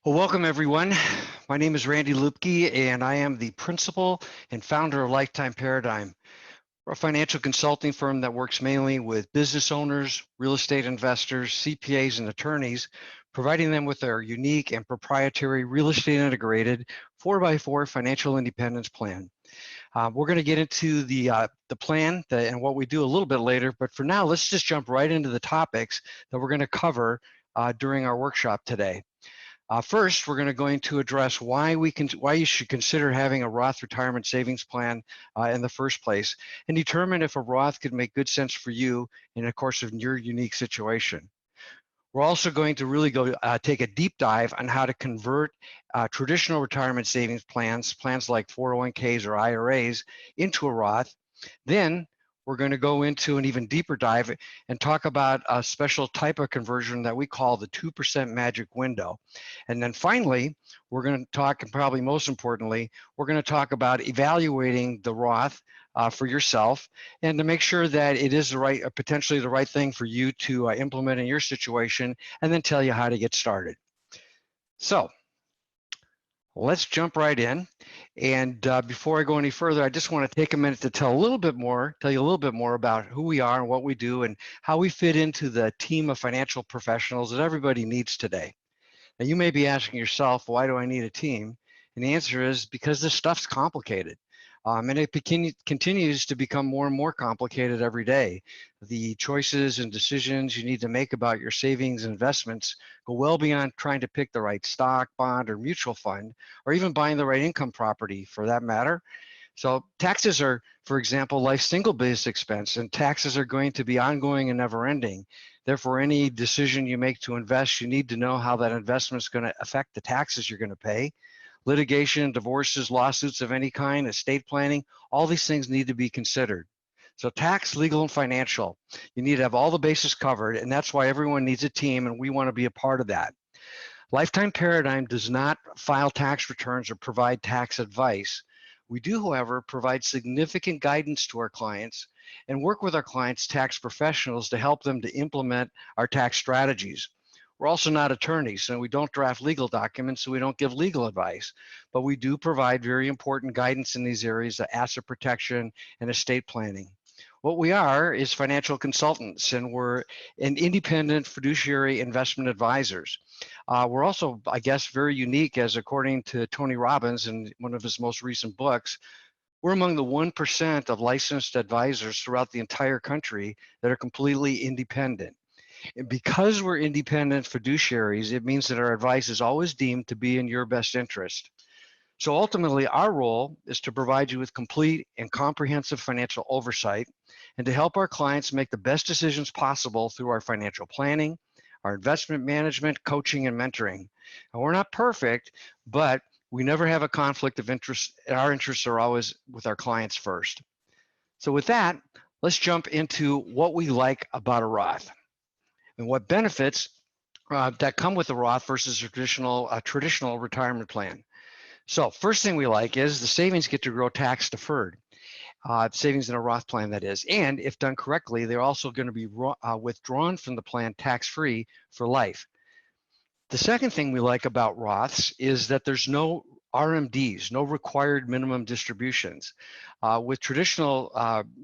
Well, welcome everyone. My name is Randy Lupke, and I am the principal and founder of Lifetime Paradigm. We're a financial consulting firm that works mainly with business owners, real estate investors, CPAs, and attorneys, providing them with our unique and proprietary real estate integrated 4x4 financial independence plan. We're going to get into the plan and what we do a little bit later, but for now, let's just jump right into the topics that we're going to cover during our workshop today. First, we're going to address why you should consider having a Roth retirement savings plan in the first place, and determine if a Roth could make good sense for you in the course of your unique situation. We're also going to really take a deep dive on how to convert traditional retirement savings plans like 401ks or IRAs, into a Roth. Then we're going to go into an even deeper dive and talk about a special type of conversion that we call the 2% magic window. And then finally, we're going to talk, and probably most importantly, we're going to talk about evaluating the Roth for yourself, and to make sure that it is potentially the right thing for you to implement in your situation, and then tell you how to get started. So let's jump right in. And before I go any further, I just want to take a minute to tell you a little bit more about who we are and what we do and how we fit into the team of financial professionals that everybody needs today. Now, you may be asking yourself, why do I need a team? And the answer is because this stuff's complicated. And it continues to become more and more complicated every day. The choices and decisions you need to make about your savings and investments go well beyond trying to pick the right stock, bond, or mutual fund, or even buying the right income property for that matter. So taxes are, for example, life's single biggest expense, and taxes are going to be ongoing and never ending. Therefore, any decision you make to invest, you need to know how that investment is going to affect the taxes you're going to pay. Litigation, divorces, lawsuits of any kind, estate planning, all these things need to be considered. So tax, legal, and financial, you need to have all the bases covered, and that's why everyone needs a team, and we want to be a part of that. Lifetime Paradigm does not file tax returns or provide tax advice. We do, however, provide significant guidance to our clients and work with our clients' tax professionals to help them to implement our tax strategies. We're also not attorneys, and we don't draft legal documents, so we don't give legal advice, but we do provide very important guidance in these areas of asset protection and estate planning. What we are is financial consultants, and we're an independent fiduciary investment advisors. We're also, I guess, very unique, as according to Tony Robbins in one of his most recent books, we're among the 1% of licensed advisors throughout the entire country that are completely independent. And because we're independent fiduciaries, it means that our advice is always deemed to be in your best interest. So ultimately, our role is to provide you with complete and comprehensive financial oversight and to help our clients make the best decisions possible through our financial planning, our investment management, coaching, and mentoring. And we're not perfect, but we never have a conflict of interest. Our interests are always with our clients first. So with that, let's jump into what we like about a Roth and what benefits that come with the Roth versus a traditional retirement plan. So first thing we like is the savings get to grow tax deferred. Savings in a Roth plan, that is. And if done correctly, they're also going to be withdrawn from the plan tax-free for life. The second thing we like about Roths is that there's no RMDs, no required minimum distributions. With traditional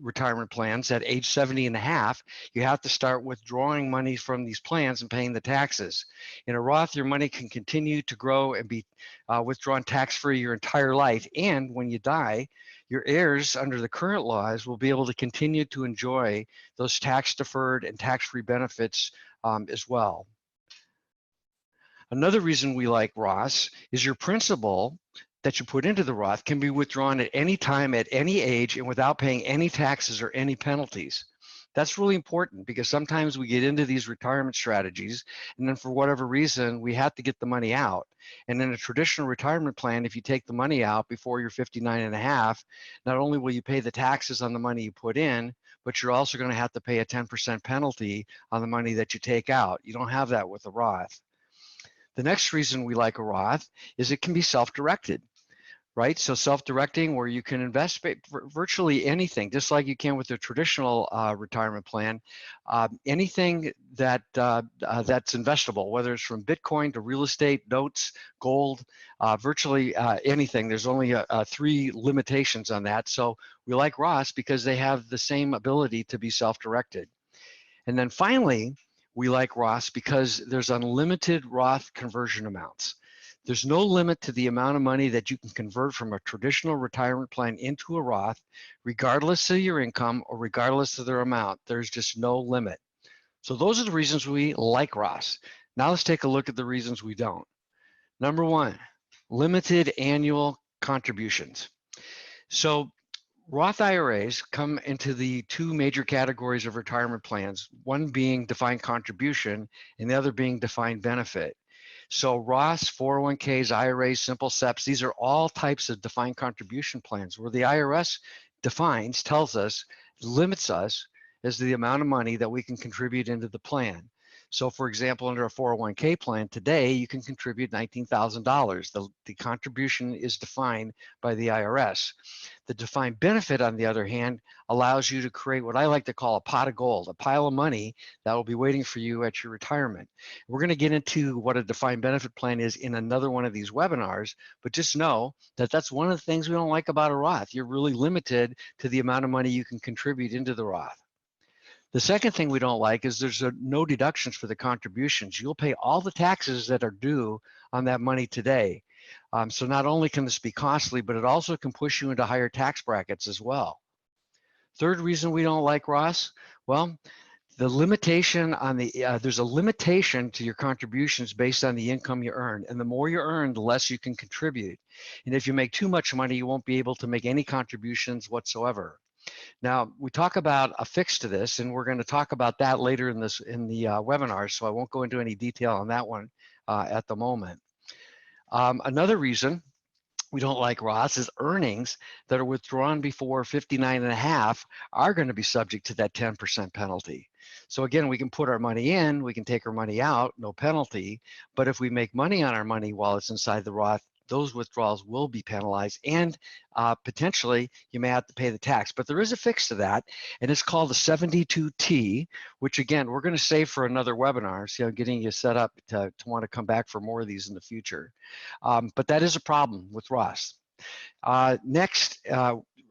retirement plans at age 70 and a half, you have to start withdrawing money from these plans and paying the taxes. In a Roth, your money can continue to grow and be withdrawn tax-free your entire life. And when you die, your heirs under the current laws will be able to continue to enjoy those tax-deferred and tax-free benefits as well. Another reason we like Roths is your principal that you put into the Roth can be withdrawn at any time, at any age, and without paying any taxes or any penalties. That's really important because sometimes we get into these retirement strategies and then for whatever reason, we have to get the money out. And in a traditional retirement plan, if you take the money out before you're 59 and a half, not only will you pay the taxes on the money you put in, but you're also going to have to pay a 10% penalty on the money that you take out. You don't have that with a Roth. The next reason we like a Roth is it can be self-directed. right? So self-directing, where you can invest virtually anything, just like you can with a traditional retirement plan. Anything that that's investable, whether it's from Bitcoin to real estate, notes, gold, virtually anything. There's only 3 limitations on that. So we like Roths because they have the same ability to be self-directed. And then finally, we like Roths because there's unlimited Roth conversion amounts. There's no limit to the amount of money that you can convert from a traditional retirement plan into a Roth, regardless of your income or regardless of their amount. There's just no limit. So those are the reasons we like Roths. Now let's take a look at the reasons we don't. Number 1, limited annual contributions. So Roth IRAs come into the 2 major categories of retirement plans, one being defined contribution and the other being defined benefit. So Roths, 401ks, IRAs, simple SEPs, these are all types of defined contribution plans where the IRS defines, tells us, limits us as the amount of money that we can contribute into the plan. So for example, under a 401k plan today, you can contribute $19,000. The contribution is defined by the IRS. The defined benefit, on the other hand, allows you to create what I like to call a pot of gold, a pile of money that will be waiting for you at your retirement. We're going to get into what a defined benefit plan is in another one of these webinars, but just know that that's one of the things we don't like about a Roth. You're really limited to the amount of money you can contribute into the Roth. The second thing we don't like is there's no deductions for the contributions. You'll pay all the taxes that are due on that money today. So not only can this be costly, but it also can push you into higher tax brackets as well. Third reason we don't like Roths, well, the limitation on the, there's a limitation to your contributions based on the income you earn. And the more you earn, the less you can contribute. And if you make too much money, you won't be able to make any contributions whatsoever. Now, we talk about a fix to this, and we're going to talk about that later in the webinar, so I won't go into any detail on that one at the moment. Another reason we don't like Roths is earnings that are withdrawn before 59 and a half are going to be subject to that 10% penalty. So again, we can put our money in, we can take our money out, no penalty, but if we make money on our money while it's inside the Roth, those withdrawals will be penalized, and potentially you may have to pay the tax. But there is a fix to that, and it's called the 72T, which again, we're going to save for another webinar, so I'm getting you set up to want to come back for more of these in the future. But that is a problem with Roths. Next,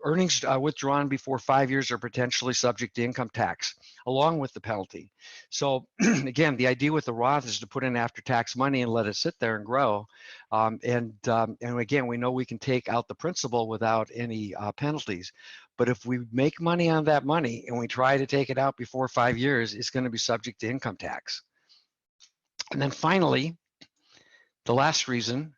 earnings withdrawn before 5 years are potentially subject to income tax, along with the penalty. So again, the idea with the Roth is to put in after-tax money and let it sit there and grow. And again, we know we can take out the principal without any penalties. But if we make money on that money and we try to take it out before 5 years, it's going to be subject to income tax. And then finally, the last reason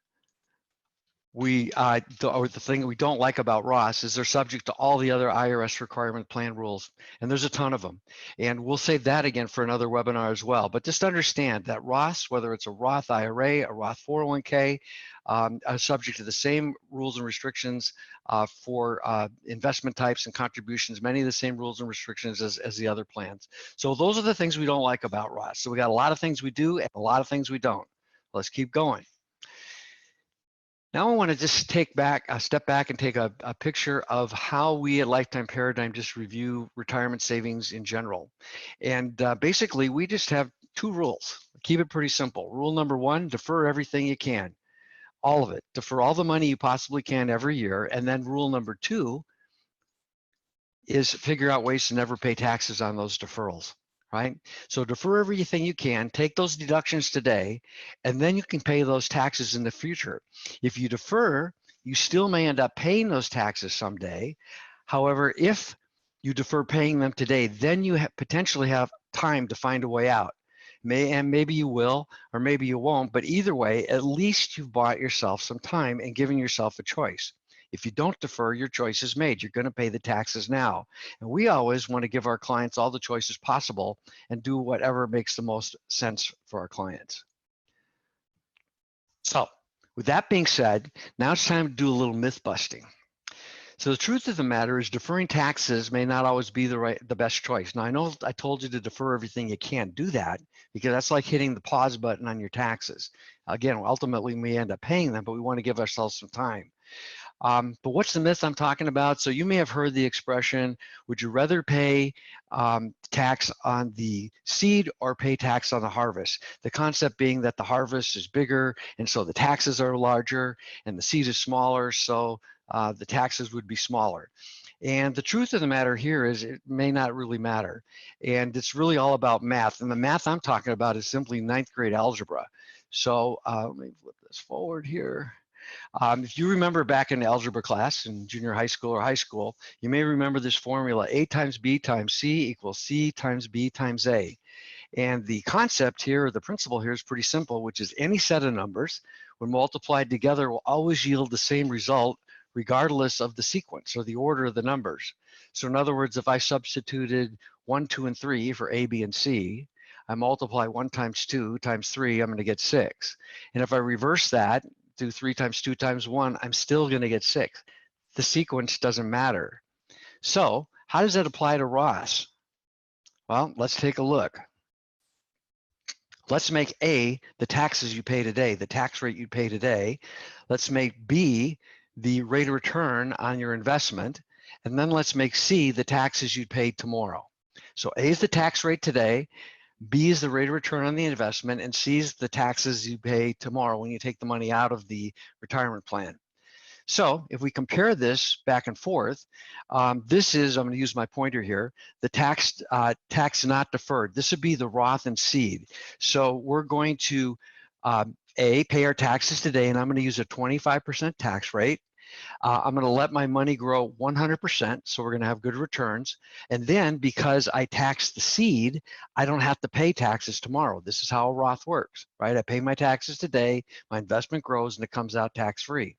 the thing we don't like about Roths is they're subject to all the other IRS requirement plan rules, and there's a ton of them. And we'll save that again for another webinar as well. But just understand that Roths, whether it's a Roth IRA, a Roth 401k, are subject to the same rules and restrictions for investment types and contributions, many of the same rules and restrictions as the other plans. So those are the things we don't like about Roths. So we got a lot of things we do and a lot of things we don't. Let's keep going. Now I want to just step back and take a picture of how we at Lifetime Paradigm just review retirement savings in general. And basically, we just have 2 rules. Keep it pretty simple. Rule number 1, defer everything you can, all of it. Defer all the money you possibly can every year. And then rule number 2 is figure out ways to never pay taxes on those deferrals. Right? So defer everything you can, take those deductions today, and then you can pay those taxes in the future. If you defer, you still may end up paying those taxes someday. However, if you defer paying them today, then you potentially have time to find a way out. And maybe you will, or maybe you won't, but either way, at least you've bought yourself some time and given yourself a choice. If you don't defer, your choice is made. You're going to pay the taxes now. And we always want to give our clients all the choices possible and do whatever makes the most sense for our clients. So with that being said, now it's time to do a little myth busting. So the truth of the matter is deferring taxes may not always be the best choice. Now I know I told you to defer everything. You can't do that because that's like hitting the pause button on your taxes. Again, ultimately we end up paying them, but we want to give ourselves some time. But what's the myth I'm talking about? So you may have heard the expression, would you rather pay tax on the seed or pay tax on the harvest? The concept being that the harvest is bigger, and so the taxes are larger, and the seed is smaller, so the taxes would be smaller. And the truth of the matter here is it may not really matter. And it's really all about math. And the math I'm talking about is simply ninth grade algebra. So let me flip this forward here. If you remember back in algebra class in junior high school or high school, you may remember this formula: A times B times C equals C times B times A. And the concept here, or the principle here, is pretty simple, which is any set of numbers, when multiplied together, will always yield the same result regardless of the sequence or the order of the numbers. So in other words, if I substituted 1, 2, and 3 for A, B, and C, I multiply 1 times 2 times 3, I'm going to get 6. And if I reverse that, do 3 times 2 times 1, I'm still going to get 6. The sequence doesn't matter. So how does that apply to Roth? Well, let's take a look. Let's make A the taxes you pay today, the tax rate you pay today. Let's make B the rate of return on your investment. And then let's make C the taxes you'd pay tomorrow. So A is the tax rate today, B is the rate of return on the investment, and C is the taxes you pay tomorrow when you take the money out of the retirement plan. So if we compare this back and forth, this is, I'm going to use my pointer here, the tax not deferred. This would be the Roth and seed. So we're going to, pay our taxes today, and I'm going to use a 25% tax rate. I'm going to let my money grow 100%, so we're going to have good returns. And then because I tax the seed, I don't have to pay taxes tomorrow. This is how a Roth works, right? I pay my taxes today, my investment grows, and it comes out tax-free.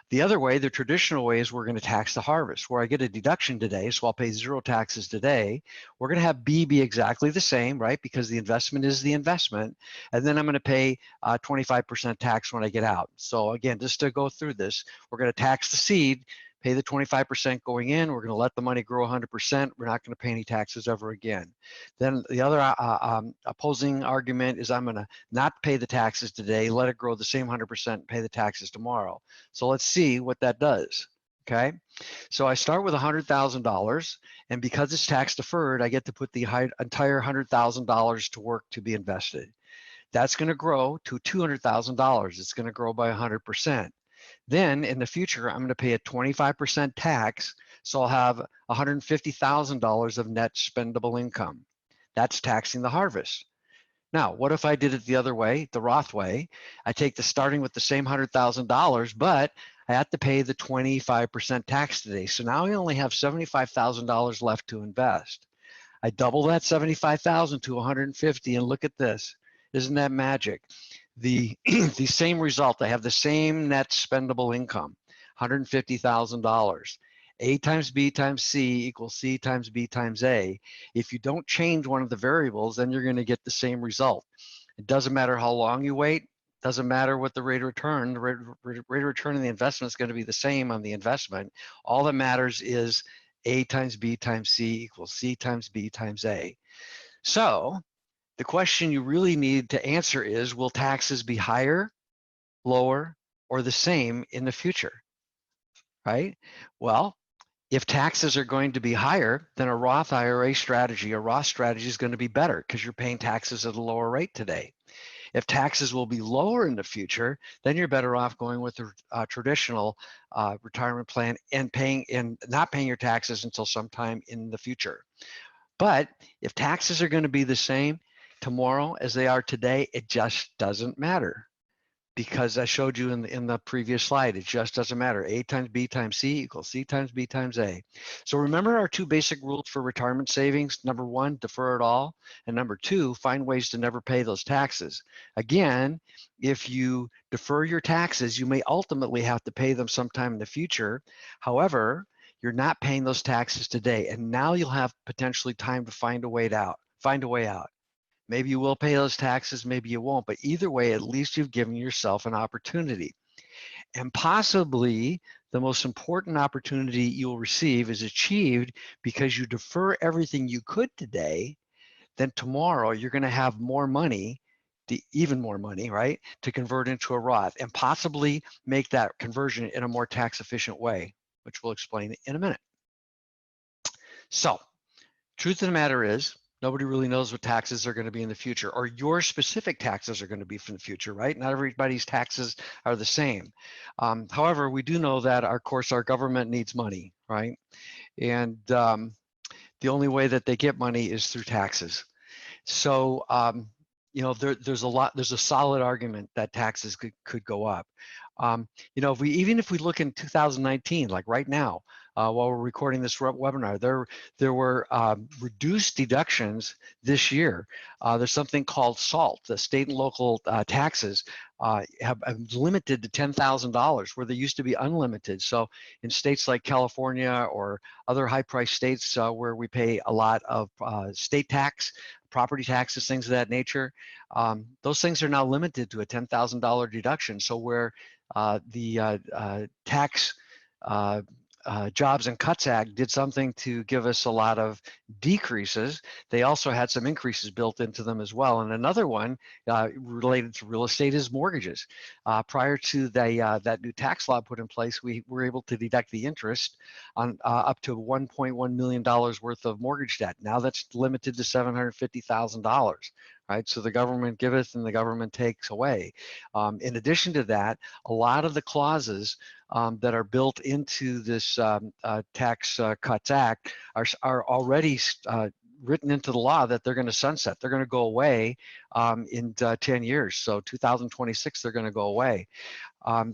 The other way, the traditional way, is we're going to tax the harvest, where I get a deduction today, so I'll pay 0 taxes today. We're going to have B be exactly the same, right, because the investment is the investment, and then I'm going to pay 25% tax when I get out. So again, just to go through this, we're going to tax the seed, pay the 25% going in, we're going to let the money grow 100%, we're not going to pay any taxes ever again. Then the other opposing argument is I'm going to not pay the taxes today, let it grow the same 100%, pay the taxes tomorrow. So let's see what that does, okay? So I start with $100,000, and because it's tax deferred, I get to put the entire $100,000 to work to be invested. That's going to grow to $200,000. It's going to grow by 100%. Then in the future, I'm going to pay a 25% tax, so I'll have $150,000 of net spendable income. That's taxing the harvest. Now, what if I did it the other way, the Roth way? I take the starting with the same $100,000, but I have to pay the 25% tax today. So now I only have $75,000 left to invest. I double that 75,000 to 150, and look at this. Isn't that magic? The same result. I have the same net spendable income, $150,000. A times B times C equals C times B times A. If you don't change one of the variables, then you're going to get the same result. It doesn't matter how long you wait. Doesn't matter what the rate of return. The rate of return on the investment is going to be the same on the investment. All that matters is A times B times C equals C times B times A. So the question you really need to answer is, will taxes be higher, lower, or the same in the future, right? Well, if taxes are going to be higher, then a Roth IRA strategy, a Roth strategy is going to be better because you're paying taxes at a lower rate today. If taxes will be lower in the future, then you're better off going with the traditional retirement plan and not paying your taxes until sometime in the future. But if taxes are going to be the same tomorrow as they are today, it just doesn't matter. Because I showed you in the previous slide, it just doesn't matter. A times B times C equals C times B times A. So remember our two basic rules for retirement savings. Number one, defer it all. And number two, find ways to never pay those taxes. Again, if you defer your taxes, you may ultimately have to pay them sometime in the future. However, you're not paying those taxes today. And now you'll have potentially time to find a way out. Maybe you will pay those taxes, maybe you won't, but either way, at least you've given yourself an opportunity. And possibly the most important opportunity you'll receive is achieved because you defer everything you could today, then tomorrow you're going to have more money even more money, right, to convert into a Roth and possibly make that conversion in a more tax efficient way, which we'll explain in a minute. So, truth of the matter is, nobody really knows what taxes are going to be in the future, or your specific taxes are going to be from the future, right? Not everybody's taxes are the same. However, we do know that, of course, our government needs money, right? And the only way that they get money is through taxes. So, there's a solid argument that taxes could go up. Even if we look in 2019, like right now, while we're recording this webinar, there were reduced deductions this year. There's something called SALT, the state and local taxes have limited to $10,000 where they used to be unlimited. So in states like California or other high-priced states where we pay a lot of state tax, property taxes, things of that nature, those things are now limited to a $10,000 deduction. So where the tax Jobs and Cuts Act did something to give us a lot of decreases, they also had some increases built into them as well. And another one related to real estate is mortgages. Prior to that new tax law put in place, we were able to deduct the interest on up to $1.1 million worth of mortgage debt. Now that's limited to $750,000. Right, so the government giveth and the government takes away. In addition to that, a lot of the clauses that are built into this Tax Cuts Act are already written into the law that they're going to sunset. They're going to go away in 10 years. So 2026, they're going to go away.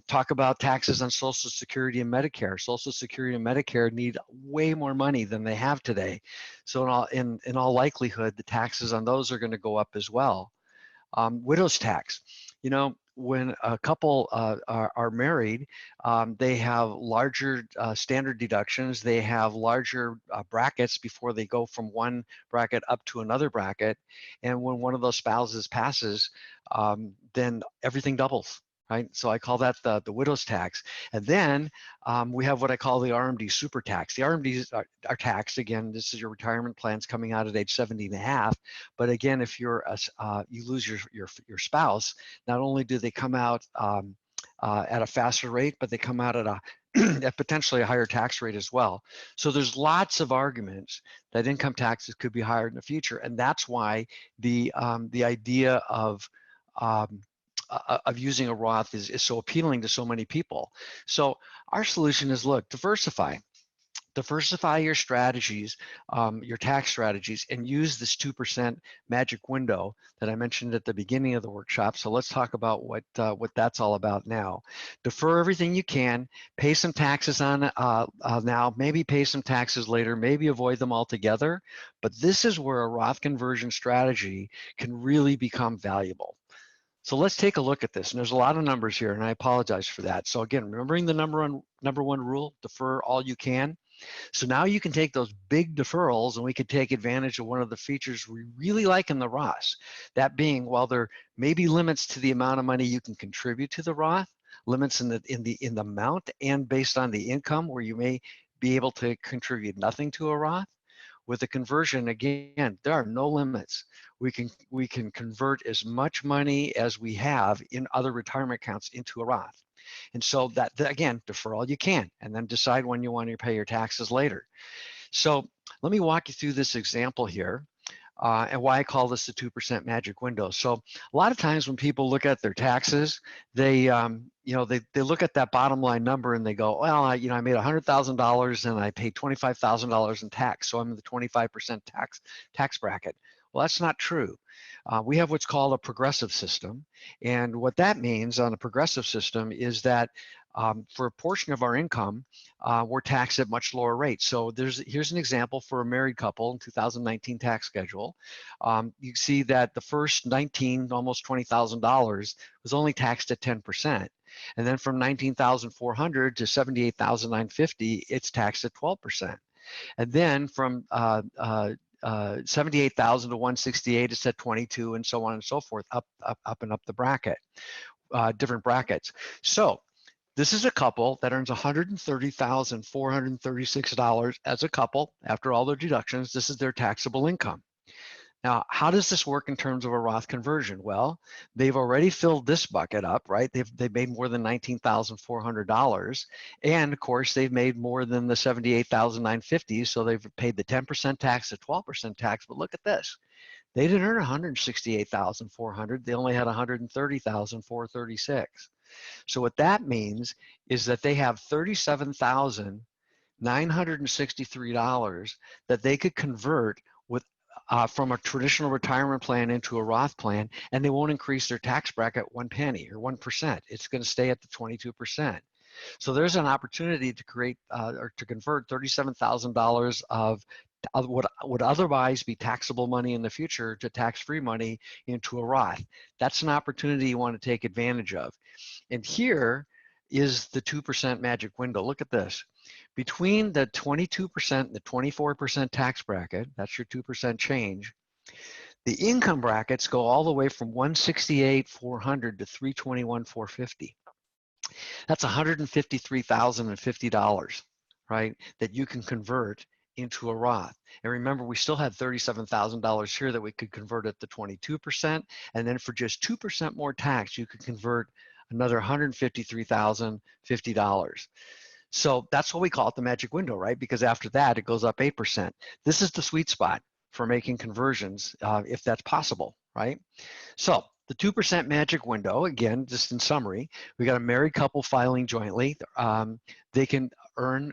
Talk about taxes on Social Security and Medicare. Social Security and Medicare need way more money than they have today. So in all likelihood, the taxes on those are going to go up as well. Widow's tax. When a couple are married, they have larger standard deductions. They have larger brackets before they go from one bracket up to another bracket. And when one of those spouses passes, then everything doubles. Right, so I call that the widow's tax. And then we have what I call the RMD super tax. The RMDs are taxed. Again, this is your retirement plans coming out at age 70 and a half. But again, if you lose your spouse, not only do they come out at a faster rate, but they come out at at potentially a higher tax rate as well. So there's lots of arguments that income taxes could be higher in the future, and that's why the idea of using a Roth is so appealing to so many people. So our solution is, look, diversify your strategies, your tax strategies, and use this 2% magic window that I mentioned at the beginning of the workshop. So let's talk about what that's all about now. Defer everything you can, pay some taxes on now, maybe pay some taxes later, maybe avoid them altogether. But this is where a Roth conversion strategy can really become valuable. So let's take a look at this. And there's a lot of numbers here, and I apologize for that. So again, remembering the number one rule, defer all you can. So now you can take those big deferrals and we could take advantage of one of the features we really like in the Roth. That being, while there may be limits to the amount of money you can contribute to the Roth, limits in the amount and based on the income where you may be able to contribute nothing to a Roth. With a conversion, again, there are no limits. We can convert as much money as we have in other retirement accounts into a Roth. And so that again, defer all you can, and then decide when you want to pay your taxes later. So let me walk you through this example here. And why I call this the 2% magic window. So a lot of times when people look at their taxes, they look at that bottom line number and they go, well, I made $100,000 and I paid $25,000 in tax, so I'm in the 25% tax bracket. Well, that's not true. We have what's called a progressive system, and what that means on a progressive system is that for a portion of our income, we're taxed at much lower rates. So here's an example for a married couple in 2019 tax schedule. You see that the first almost $20,000 was only taxed at 10%. And then from $19,400 to $78,950, it's taxed at 12%. And then from $78,000 to $168, it's at 22, and so on and so forth, up and up the bracket, different brackets. So this is a couple that earns $130,436 as a couple after all their deductions. This is their taxable income. Now, how does this work in terms of a Roth conversion? Well, they've already filled this bucket up, right? They've made more than $19,400, and of course they've made more than the $78,950. So they've paid the 10% tax, the 12% tax. But look at this: they didn't earn $168,400. They only had $130,436. So what that means is that they have $37,963 that they could convert with from a traditional retirement plan into a Roth plan, and they won't increase their tax bracket 1 penny or 1%. It's going to stay at the 22%. So there's an opportunity to create or to convert $37,000 of what would otherwise be taxable money in the future to tax-free money into a Roth. That's an opportunity you want to take advantage of. And here is the 2% magic window. Look at this. Between the 22% and the 24% tax bracket, that's your 2% change, the income brackets go all the way from 168,400 to 321,450. That's $153,050, right, that you can convert into a Roth. And remember, we still had $37,000 here that we could convert at the 22%. And then for just 2% more tax, you could convert another $153,050. So that's what we call it the magic window, right? Because after that, it goes up 8%. This is the sweet spot for making conversions if that's possible, right? So the 2% magic window, again, just in summary, we got a married couple filing jointly. They can earn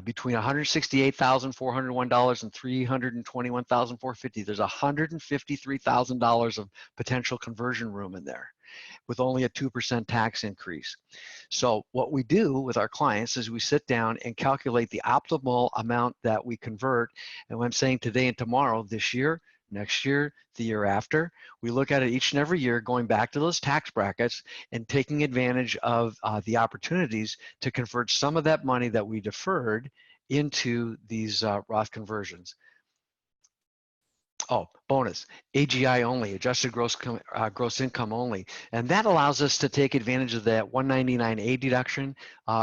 between $168,401 and $321,450. There's $153,000 of potential conversion room in there with only a 2% tax increase. So what we do with our clients is we sit down and calculate the optimal amount that we convert. And what I'm saying today and tomorrow, this year, next year, the year after, we look at it each and every year, going back to those tax brackets and taking advantage of the opportunities to convert some of that money that we deferred into these Roth conversions. Oh, bonus, AGI only, adjusted gross income only. And that allows us to take advantage of that 199A deduction.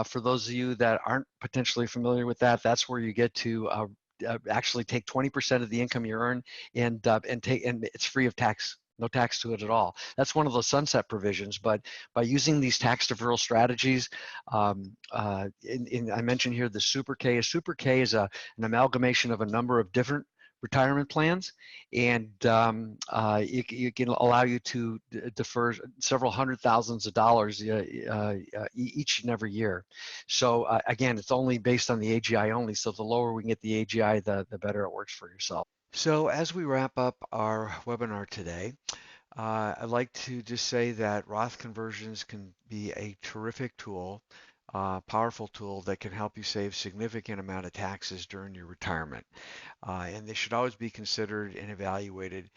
For those of you that aren't potentially familiar with that, that's where you get to actually take 20% of the income you earn and it's free of tax. No tax to it at all. That's one of those sunset provisions. But by using these tax deferral strategies, I mentioned here the Super K. A Super K is an amalgamation of a number of different retirement plans, and it can allow you to defer several hundred thousands of dollars each and every year. So again, it's only based on the AGI only, so the lower we can get the AGI, the better it works for yourself. So as we wrap up our webinar today, I'd like to just say that Roth conversions can be a terrific tool, powerful tool that can help you save significant amount of taxes during your retirement. And they should always be considered and evaluated.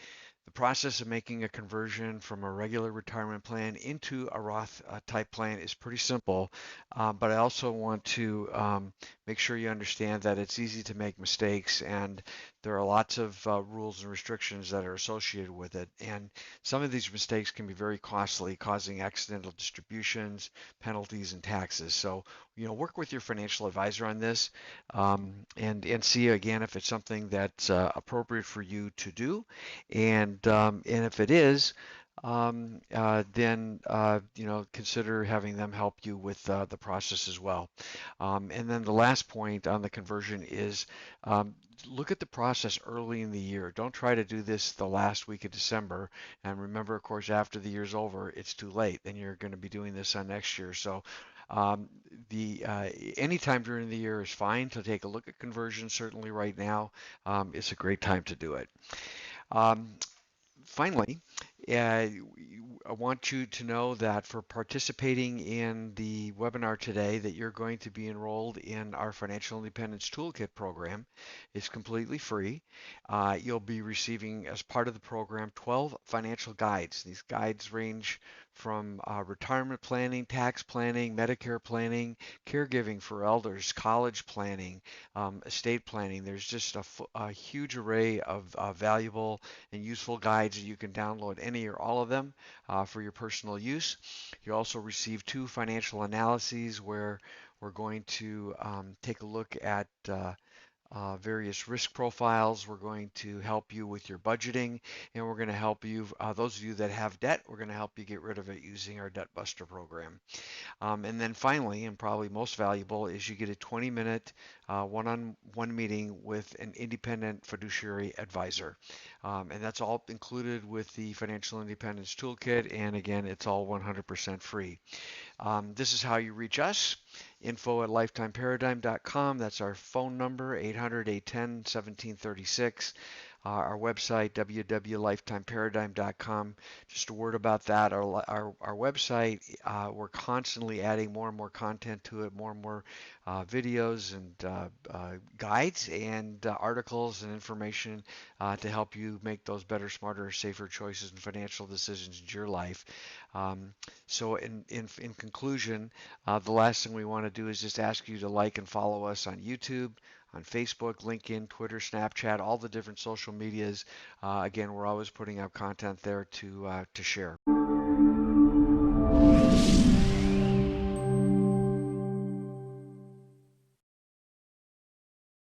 The process of making a conversion from a regular retirement plan into a Roth type plan is pretty simple, but I also want to make sure you understand that it's easy to make mistakes, and there are lots of rules and restrictions that are associated with it. And some of these mistakes can be very costly, causing accidental distributions, penalties, and taxes. So, work with your financial advisor on this, and see again if it's something that's appropriate for you to do. And if it is, then consider having them help you with the process as well. And then the last point on the conversion is look at the process early in the year. Don't try to do this the last week of December. And remember, of course, after the year's over, it's too late. Then you're going to be doing this on next year. So anytime during the year is fine to take a look at conversion. Certainly right now, it's a great time to do it. Finally, I want you to know that for participating in the webinar today, that you're going to be enrolled in our Financial Independence Toolkit program. It's completely free. You'll be receiving, as part of the program, 12 financial guides. These guides range from retirement planning, tax planning, Medicare planning, caregiving for elders, college planning, estate planning. There's just a huge array of valuable and useful guides that you can download, any or all of them, for your personal use. You also receive 2 financial analyses where we're going to take a look at various risk profiles. We're going to help you with your budgeting, and we're going to help you, those of you that have debt, we're going to help you get rid of it using our Debt Buster program. And then finally, and probably most valuable, is you get a 20-minute one-on-one meeting with an independent fiduciary advisor. And that's all included with the Financial Independence Toolkit. And again, it's all 100% free. This is how you reach us. Info@lifetimeparadigm.com. That's our phone number, 800-810-1736. Our website, www.lifetimeparadigm.com. Just a word about that. Our website, we're constantly adding more and more content to it, more and more videos and guides and articles and information to help you make those better, smarter, safer choices and financial decisions in your life. So in conclusion, the last thing we want to do is just ask you to like and follow us on YouTube, on Facebook, LinkedIn, Twitter, Snapchat, all the different social medias. Again, we're always putting out content there to share.